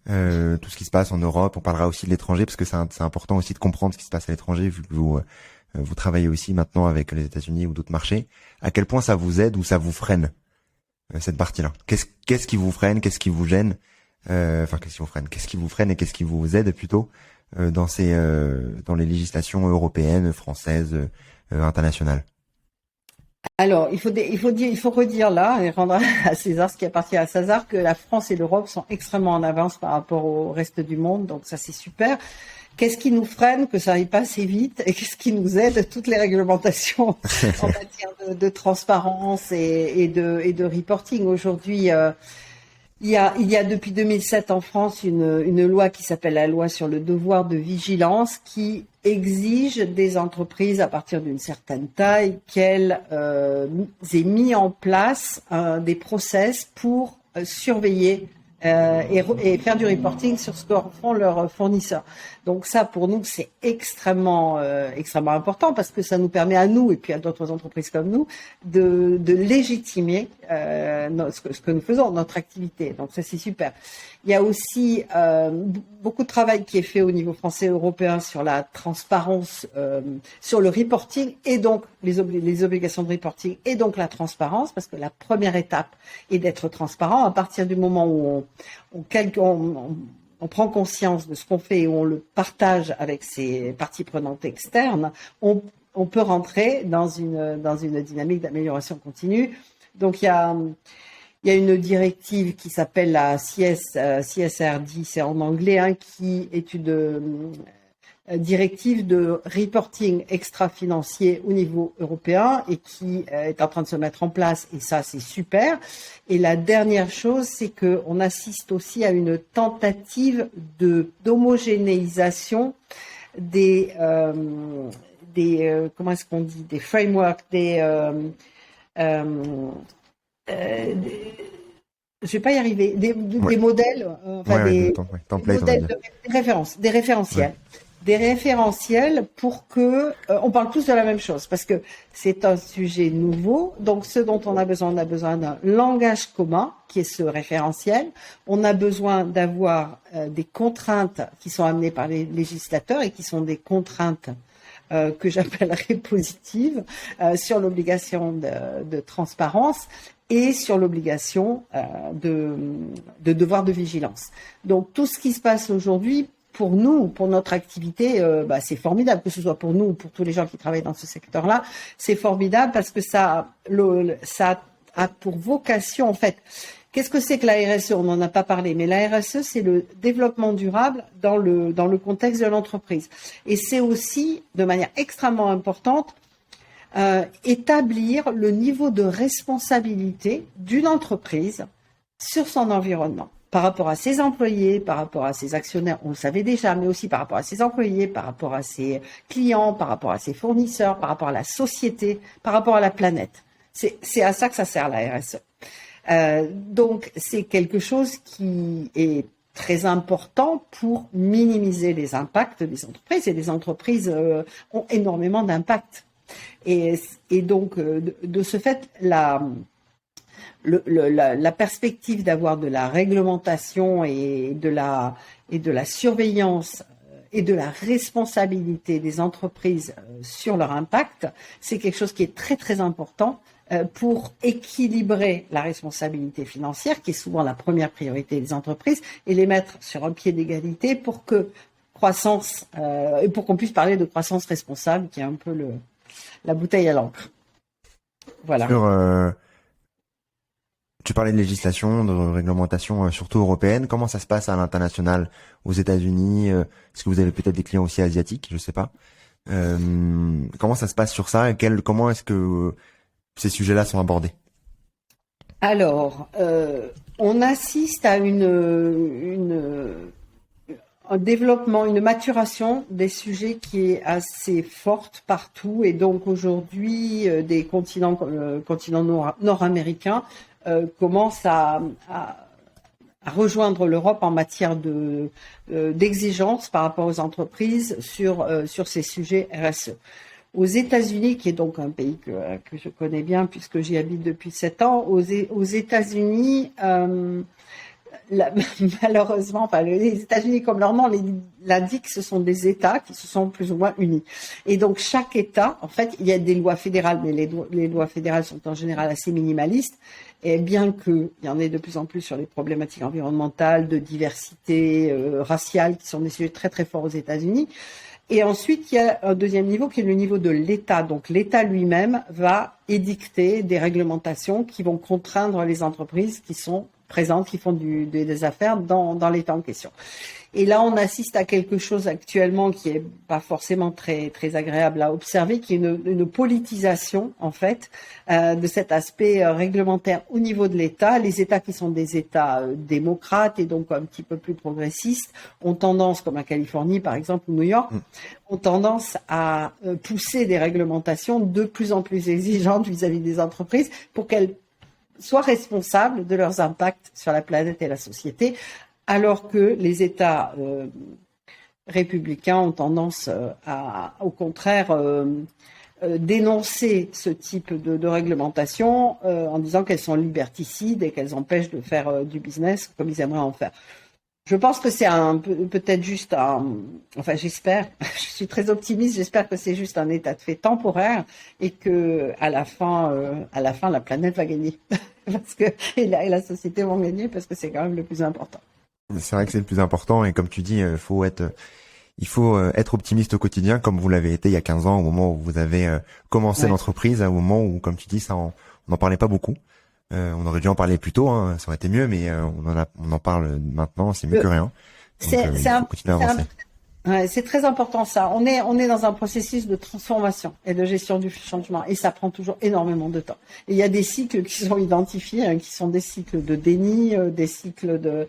tout ce qui se passe en Europe, on parlera aussi de l'étranger parce que c'est important aussi de comprendre ce qui se passe à l'étranger vu que vous travaillez aussi maintenant avec les États-Unis ou d'autres marchés. À quel point ça vous aide ou ça vous freine cette partie-là? Qu'est-ce qui vous freine? Qu'est-ce qui vous gêne? Qu'est-ce qui vous freine? Qu'est-ce qui vous freine et qu'est-ce qui vous aide plutôt dans les législations européennes, françaises, internationales? Alors, il faut redire là et rendre à César ce qui appartient à César, que la France et l'Europe sont extrêmement en avance par rapport au reste du monde, donc ça c'est super. Qu'est-ce qui nous freine que ça aille pas assez vite et qu'est-ce qui nous aide? Toutes les réglementations en matière de transparence et de reporting. Aujourd'hui, il y a depuis 2007 en France une loi qui s'appelle la loi sur le devoir de vigilance qui exige des entreprises à partir d'une certaine taille qu'elles aient mis en place des process pour surveiller et faire du reporting sur ce que font leurs fournisseurs. Donc ça, pour nous, c'est extrêmement important parce que ça nous permet à nous et puis à d'autres entreprises comme nous de légitimer ce que nous faisons, notre activité. Donc ça, c'est super. Il y a aussi beaucoup de travail qui est fait au niveau français et européen sur la transparence, sur le reporting et donc les obligations de reporting et donc la transparence, parce que la première étape est d'être transparent. À partir du moment où on prend conscience de ce qu'on fait et on le partage avec ses parties prenantes externes, on peut rentrer dans une dynamique d'amélioration continue. Donc il y a une directive qui s'appelle la CSRD, c'est en anglais, hein, qui est une directive de reporting extra-financier au niveau européen et qui est en train de se mettre en place, et ça, c'est super. Et la dernière chose, c'est qu'on assiste aussi à une tentative d'homogénéisation des comment est-ce qu'on dit, des frameworks, je vais pas y arriver, des modèles, modèles des référentiels. Ouais. Des référentiels pour que on parle tous de la même chose, parce que c'est un sujet nouveau. Donc, ce dont on a besoin d'un langage commun qui est ce référentiel. On a besoin d'avoir des contraintes qui sont amenées par les législateurs et qui sont des contraintes que j'appellerais positives sur l'obligation de transparence et sur l'obligation de devoir de vigilance. Donc, tout ce qui se passe aujourd'hui, pour nous, pour notre activité, c'est formidable, que ce soit pour nous ou pour tous les gens qui travaillent dans ce secteur-là. C'est formidable parce que ça a pour vocation, en fait, qu'est-ce que c'est que la RSE? On n'en a pas parlé, mais la RSE, c'est le développement durable dans le contexte de l'entreprise. Et c'est aussi, de manière extrêmement importante, établir le niveau de responsabilité d'une entreprise sur son environnement, par rapport à ses employés, par rapport à ses actionnaires, on le savait déjà, mais aussi par rapport à ses employés, par rapport à ses clients, par rapport à ses fournisseurs, par rapport à la société, par rapport à la planète. C'est à ça que ça sert, la RSE. Donc, c'est quelque chose qui est très important pour minimiser les impacts des entreprises, et les entreprises ont énormément d'impact. Et donc, de ce fait, la perspective d'avoir de la réglementation et de la surveillance et de la responsabilité des entreprises sur leur impact, c'est quelque chose qui est très très important pour équilibrer la responsabilité financière, qui est souvent la première priorité des entreprises, et les mettre sur un pied d'égalité pour que croissance et pour qu'on puisse parler de croissance responsable, qui est un peu la bouteille à l'encre. Voilà. Tu parlais de législation, de réglementation, surtout européenne. Comment ça se passe à l'international, aux États-Unis? Est-ce que vous avez peut-être des clients aussi asiatiques? Je sais pas. Comment ça se passe sur ça et comment est-ce que ces sujets-là sont abordés? Alors, on assiste à un développement, une maturation des sujets qui est assez forte partout, et donc aujourd'hui, des continents nord-américains commence à rejoindre l'Europe en matière d'exigence par rapport aux entreprises sur ces sujets RSE. Aux États-Unis, qui est donc un pays que je connais bien puisque j'y habite depuis 7 ans, aux États-Unis, malheureusement, les États-Unis, comme leur nom l'indique, ce sont des États qui se sont plus ou moins unis. Et donc, chaque État, en fait, il y a des lois fédérales, mais les lois fédérales sont en général assez minimalistes. Et bien qu'il y en ait de plus en plus sur les problématiques environnementales, de diversité raciale, qui sont des sujets très très forts aux États-Unis. Et ensuite, il y a un deuxième niveau qui est le niveau de l'État. Donc, l'État lui-même va édicter des réglementations qui vont contraindre les entreprises qui sont présentes, qui font des affaires dans l'État en question. Et là, on assiste à quelque chose actuellement qui est pas forcément très très agréable à observer, qui est une politisation en fait de cet aspect réglementaire au niveau de l'État. Les États qui sont des États démocrates et donc un petit peu plus progressistes ont tendance, comme la Californie par exemple ou New York, ont tendance à pousser des réglementations de plus en plus exigeantes vis-à-vis des entreprises pour qu'elles soient responsables de leurs impacts sur la planète et la société, alors que les États républicains ont tendance à, au contraire, dénoncer ce type de réglementation en disant qu'elles sont liberticides et qu'elles empêchent de faire du business comme ils aimeraient en faire. Je pense que c'est peut-être juste enfin j'espère, je suis très optimiste, j'espère que c'est juste un état de fait temporaire et que à la fin la planète va gagner parce que et la société vont gagner parce que c'est quand même le plus important. C'est vrai que c'est le plus important et comme tu dis, il faut être optimiste au quotidien comme vous l'avez été il y a 15 ans au moment où vous avez commencé l'entreprise, au moment où, comme tu dis, on n'en parlait pas beaucoup. On aurait dû en parler plus tôt, hein, ça aurait été mieux, mais on en parle maintenant, c'est mieux que rien. Donc, il faut continuer à avancer. C'est très important ça. On est dans un processus de transformation et de gestion du changement et ça prend toujours énormément de temps. Et il y a des cycles qui sont identifiés, hein, qui sont des cycles de déni, des cycles de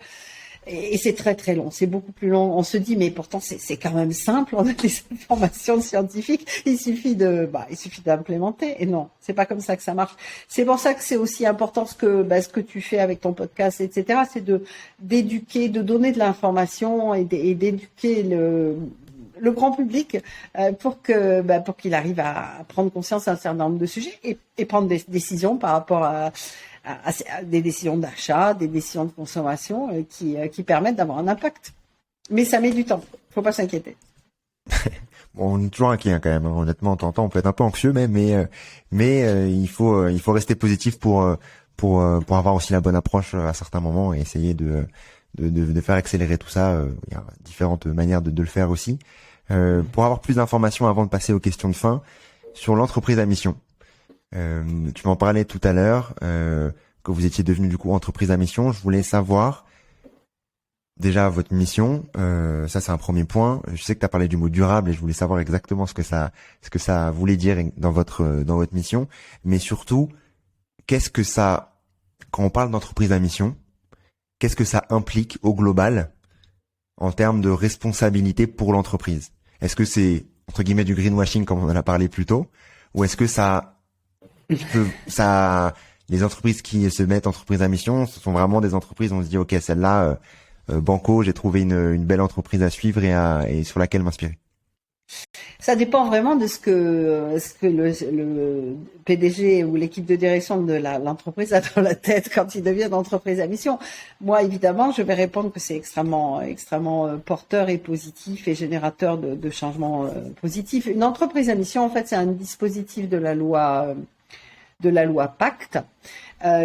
et c'est très très long, c'est beaucoup plus long. On se dit mais pourtant c'est quand même simple, on a des informations scientifiques, il suffit d'implémenter. Et non, c'est pas comme ça que ça marche. C'est pour ça que c'est aussi important ce que tu fais avec ton podcast, etc. C'est d'éduquer, de donner de l'information et d'éduquer le grand public pour qu'il arrive à prendre conscience d'un certain nombre de sujets et prendre des décisions par rapport à des décisions d'achat, des décisions de consommation qui permettent d'avoir un impact. Mais ça met du temps, faut pas s'inquiéter. Bon, on est toujours inquiet quand même. Honnêtement, on t'entend, on peut être un peu anxieux, mais il faut rester positif pour avoir aussi la bonne approche à certains moments et essayer de faire accélérer tout ça. Il y a différentes manières de le faire aussi. Pour avoir plus d'informations avant de passer aux questions de fin sur l'entreprise à mission. Tu m'en parlais tout à l'heure que vous étiez devenu du coup entreprise à mission. Je voulais savoir déjà votre mission. Ça c'est un premier point. Je sais que tu as parlé du mot durable et je voulais savoir exactement ce que ça voulait dire dans votre mission. Mais surtout, qu'est-ce que ça, quand on parle d'entreprise à mission, qu'est-ce que ça implique au global en termes de responsabilité pour l'entreprise? Est-ce que c'est entre guillemets du greenwashing comme on en a parlé plus tôt, ou est-ce que les entreprises qui se mettent entreprise à mission, ce sont vraiment des entreprises où on se dit ok, celle-là, banco, j'ai trouvé une belle entreprise à suivre et sur laquelle m'inspirer. Ça dépend vraiment de ce que le PDG ou l'équipe de direction de l'entreprise a dans la tête quand il devient d'entreprise à mission. Moi, évidemment, je vais répondre que c'est extrêmement porteur et positif et générateur de changements positifs. Une entreprise à mission, en fait, c'est un dispositif de la loi Pacte,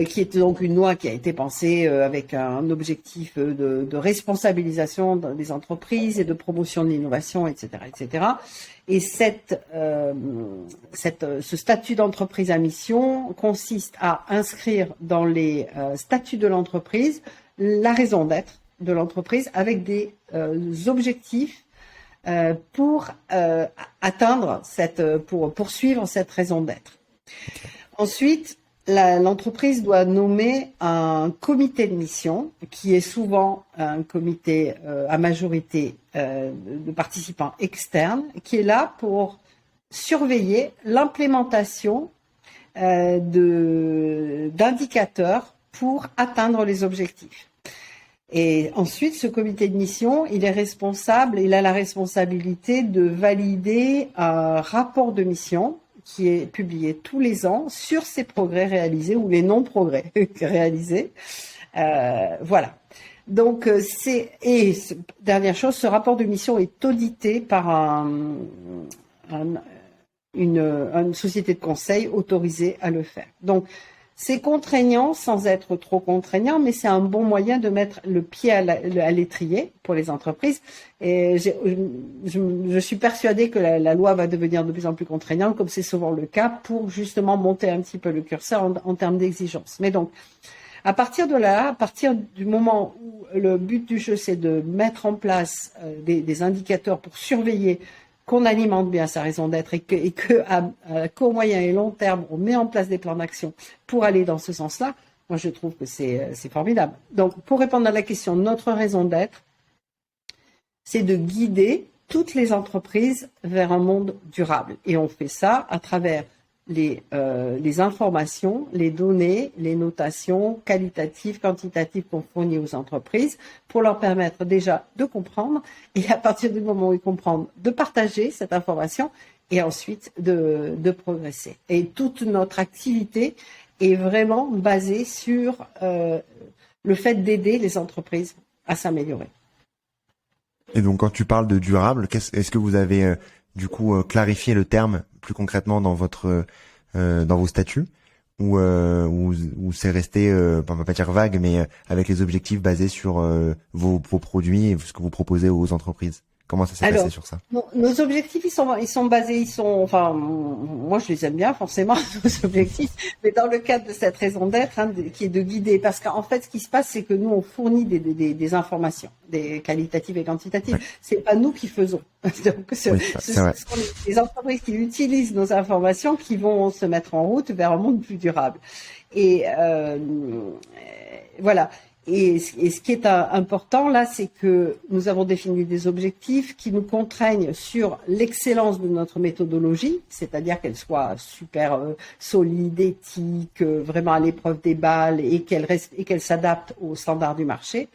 qui est donc une loi qui a été pensée avec un objectif de responsabilisation des entreprises et de promotion de l'innovation, etc., etc. Et ce statut d'entreprise à mission consiste à inscrire dans les statuts de l'entreprise la raison d'être de l'entreprise avec des objectifs pour atteindre pour poursuivre cette raison d'être. Ensuite, l'entreprise doit nommer un comité de mission, qui est souvent un comité à majorité de participants externes, qui est là pour surveiller l'implémentation d'indicateurs pour atteindre les objectifs. Et ensuite, ce comité de mission, il a la responsabilité de valider un rapport de mission qui est publié tous les ans sur ces progrès réalisés ou les non-progrès réalisés. Voilà. Donc, dernière chose, ce rapport de mission est audité par une société de conseil autorisée à le faire. Donc, c'est contraignant sans être trop contraignant, mais c'est un bon moyen de mettre le pied à l'étrier pour les entreprises. Et je suis persuadée que la loi va devenir de plus en plus contraignante, comme c'est souvent le cas, pour justement monter un petit peu le curseur en termes d'exigence. Mais donc, à partir de là, à partir du moment où le but du jeu, c'est de mettre en place des indicateurs pour surveiller qu'on alimente bien sa raison d'être et qu'au moyen et long terme, on met en place des plans d'action pour aller dans ce sens-là, moi je trouve que c'est formidable. Donc, pour répondre à la question, notre raison d'être, c'est de guider toutes les entreprises vers un monde durable. Et on fait ça à travers les informations, les données, les notations qualitatives, quantitatives qu'on fournit aux entreprises pour leur permettre déjà de comprendre et à partir du moment où ils comprennent, de partager cette information et ensuite de progresser. Et toute notre activité est vraiment basée sur le fait d'aider les entreprises à s'améliorer. Et donc, quand tu parles de durable, est-ce que vous avez du coup clarifié le terme plus concrètement dans dans vos statuts, ou c'est resté, on va pas dire vague, mais avec les objectifs basés sur vos produits et ce que vous proposez aux entreprises? Comment ça s'est passé sur ça? Nos objectifs, ils sont basés, enfin, moi je les aime bien forcément, nos objectifs, mais dans le cadre de cette raison d'être, qui est de guider, parce qu'en fait, ce qui se passe, c'est que nous, on fournit des informations, des qualitatives et quantitatives. Ouais. C'est pas nous qui faisons. Donc, ce sont les entreprises qui utilisent nos informations qui vont se mettre en route vers un monde plus durable. Et voilà. Et ce qui est important là, c'est que nous avons défini des objectifs qui nous contraignent sur l'excellence de notre méthodologie, c'est-à-dire qu'elle soit super solide, éthique, vraiment à l'épreuve des balles et qu'elle s'adapte aux standards du marché.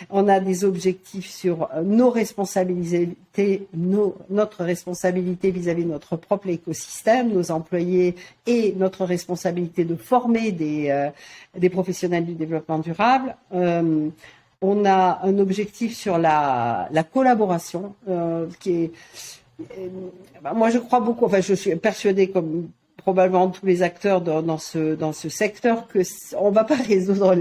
On a des objectifs sur nos responsabilités, notre responsabilité vis-à-vis de notre propre écosystème, nos employés et notre responsabilité de former des professionnels du développement durable. On a un objectif sur la collaboration qui est, moi je crois beaucoup, enfin je suis persuadée comme probablement tous les acteurs dans ce secteur que on va pas résoudre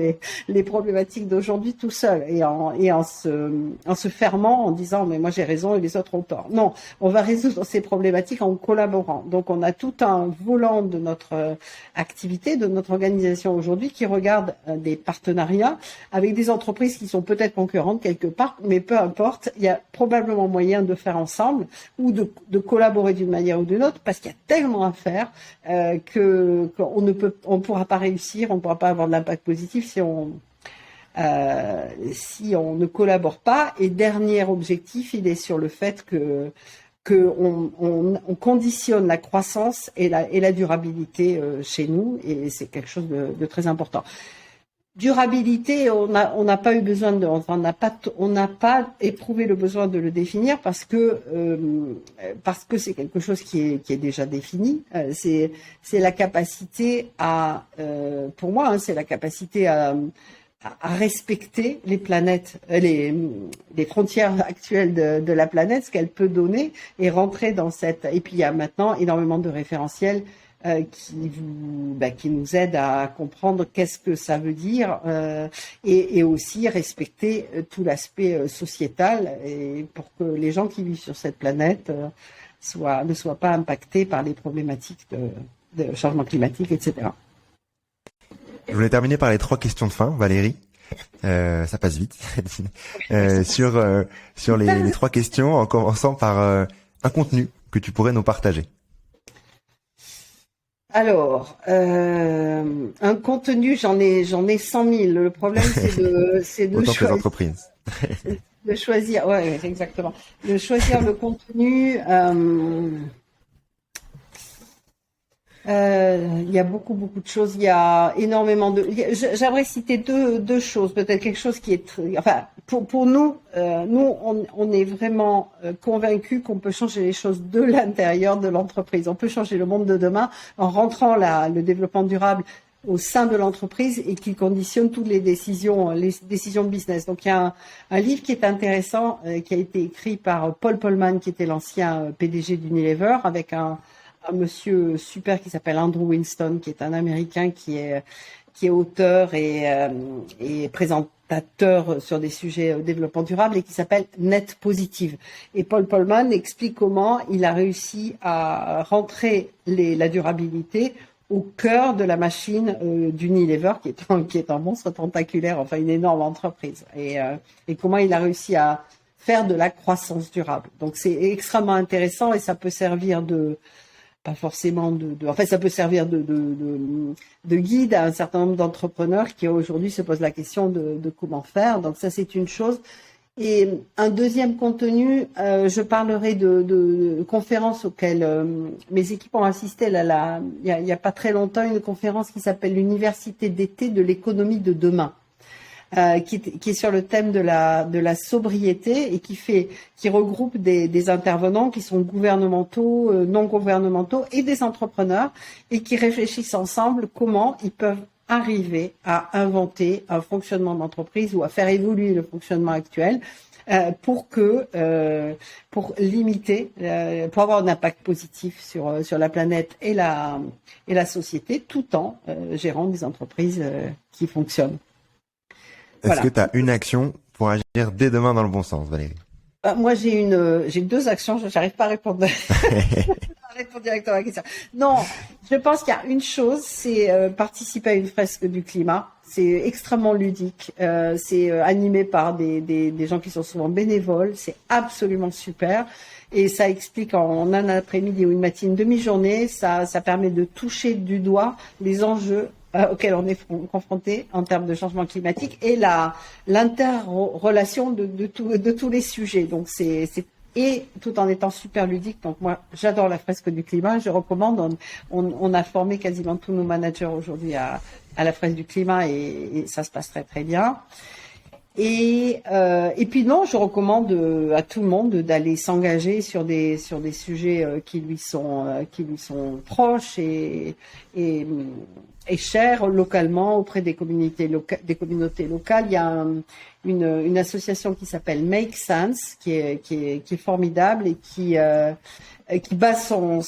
les problématiques d'aujourd'hui tout seul et en se fermant en disant mais moi j'ai raison et les autres ont tort. Non, on va résoudre ces problématiques en collaborant. Donc on a tout un volant de notre activité, de notre organisation aujourd'hui qui regarde des partenariats avec des entreprises qui sont peut-être concurrentes quelque part, mais peu importe, il y a probablement moyen de faire ensemble ou de collaborer d'une manière ou d'une autre parce qu'il y a tellement à faire qu'on pourra pas réussir, on ne pourra pas avoir de l'impact positif si on ne collabore pas. Et dernier objectif, il est sur le fait qu'on conditionne la croissance et la durabilité chez nous, et c'est quelque chose de très important. Durabilité, on n'a pas eu besoin on n'a pas éprouvé le besoin de le définir parce que c'est quelque chose qui est déjà défini. C'est la capacité pour moi, c'est la capacité à respecter les planètes, les frontières actuelles de la planète, ce qu'elle peut donner et rentrer dans et puis il y a maintenant énormément de référentiels qui nous aide à comprendre qu'est-ce que ça veut dire et aussi respecter tout l'aspect sociétal et pour que les gens qui vivent sur cette planète ne soient pas impactés par les problématiques de changement climatique, etc. Je voulais terminer par les 3 questions de fin, Valérie. Ça passe vite. Sur les 3 questions, en commençant par un contenu que tu pourrais nous partager. Alors, un contenu, j'en ai 100 000. Le problème, c'est de autant que les entreprises. De choisir, ouais, exactement. De choisir le contenu. Il y a beaucoup de choses. Il y a énormément j'aimerais citer deux choses. Peut-être quelque chose qui est pour nous, on est vraiment convaincus qu'on peut changer les choses de l'intérieur de l'entreprise. On peut changer le monde de demain en rentrant le développement durable au sein de l'entreprise et qui conditionne toutes les décisions de business. Donc il y a un livre qui est intéressant qui a été écrit par Paul Polman, qui était l'ancien PDG d'Unilever, avec un monsieur super qui s'appelle Andrew Winston, qui est un Américain qui est auteur et présentateur sur des sujets développement durable et qui s'appelle Net Positive. Et Paul Polman explique comment il a réussi à rentrer la durabilité au cœur de la machine d'Unilever, qui est un monstre tentaculaire, enfin une énorme entreprise, et comment il a réussi à faire de la croissance durable. Donc c'est extrêmement intéressant et ça peut servir pas forcément ça peut servir de guide à un certain nombre d'entrepreneurs qui aujourd'hui se posent la question de comment faire. Donc ça, c'est une chose. Et un deuxième contenu, je parlerai de conférences auxquelles mes équipes ont assisté. Il y a pas très longtemps, une conférence qui s'appelle l'Université d'été de l'économie de demain. Qui est sur le thème de la sobriété et qui regroupe des intervenants qui sont gouvernementaux, non gouvernementaux et des entrepreneurs et qui réfléchissent ensemble comment ils peuvent arriver à inventer un fonctionnement d'entreprise ou à faire évoluer le fonctionnement actuel pour limiter, pour avoir un impact positif sur la planète et la société, tout en gérant des entreprises qui fonctionnent. Est-ce que tu as une action pour agir dès demain dans le bon sens, Valérie? Moi, j'ai deux actions. J'arrive pas à répondre. À répondre directement à la question. Non, je pense qu'il y a une chose, c'est participer à une fresque du climat. C'est extrêmement ludique. C'est animé par des gens qui sont souvent bénévoles. C'est absolument super. Et ça explique en un après-midi ou une matinée, une demi-journée, ça permet de toucher du doigt les enjeux auxquels on est confronté en termes de changement climatique et l'interrelation de tous les sujets. Donc et tout en étant super ludique. Donc moi, j'adore la fresque du climat. Je recommande. On a formé quasiment tous nos managers aujourd'hui à la fresque du climat et ça se passe très très bien. Et puis non, je recommande à tout le monde d'aller s'engager sur des sujets qui lui sont proches et chers localement auprès des communautés locales. Il y a une association qui s'appelle Make Sense qui est formidable et qui base son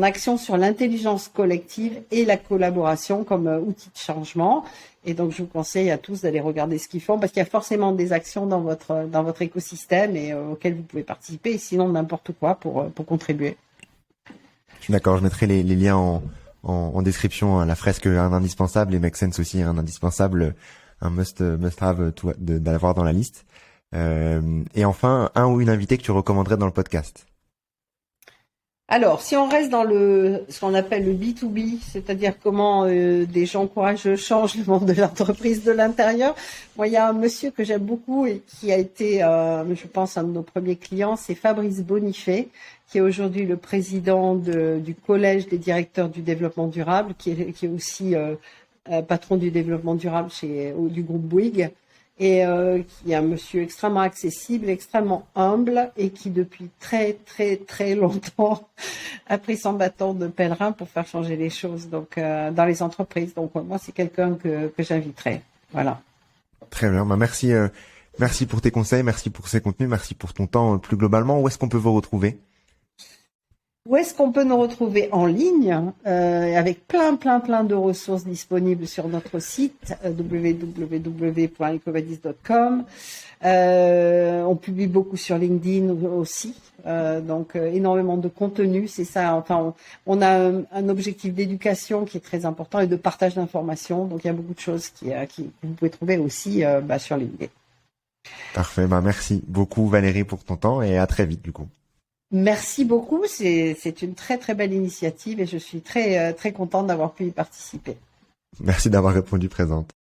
action sur l'intelligence collective et la collaboration comme outil de changement. Et donc, je vous conseille à tous d'aller regarder ce qu'ils font parce qu'il y a forcément des actions dans votre écosystème et auxquelles vous pouvez participer. Et sinon, n'importe quoi pour contribuer. D'accord, je mettrai les liens en description. La fresque, un indispensable, et Make Sense aussi, un indispensable, un must-have d'avoir dans la liste. Et enfin, un ou une invitée que tu recommanderais dans le podcast. Alors, si on reste dans ce qu'on appelle le B2B, c'est-à-dire comment des gens courageux changent le monde de l'entreprise de l'intérieur, moi, il y a un monsieur que j'aime beaucoup et qui a été, je pense, un de nos premiers clients, c'est Fabrice Bonifay, qui est aujourd'hui le président du Collège des directeurs du développement durable, qui est aussi patron du développement durable du groupe Bouygues. Et qui est un monsieur extrêmement accessible, extrêmement humble et qui depuis très très très longtemps a pris son bâton de pèlerin pour faire changer les choses dans les entreprises. Donc moi c'est quelqu'un que j'inviterai. Voilà. Très bien, merci pour tes conseils, merci pour ces contenus, merci pour ton temps plus globalement. Où est-ce qu'on peut vous retrouver? Où est-ce qu'on peut nous retrouver en ligne avec plein de ressources disponibles sur notre site www.ecovadis.com. On publie beaucoup sur LinkedIn aussi, donc énormément de contenu. C'est ça. Enfin, on a un objectif d'éducation qui est très important et de partage d'informations. Donc il y a beaucoup de choses que vous pouvez trouver aussi sur LinkedIn. Parfait. Merci beaucoup Valérie pour ton temps et à très vite du coup. Merci beaucoup, c'est une très très belle initiative et je suis très très contente d'avoir pu y participer. Merci d'avoir répondu présente.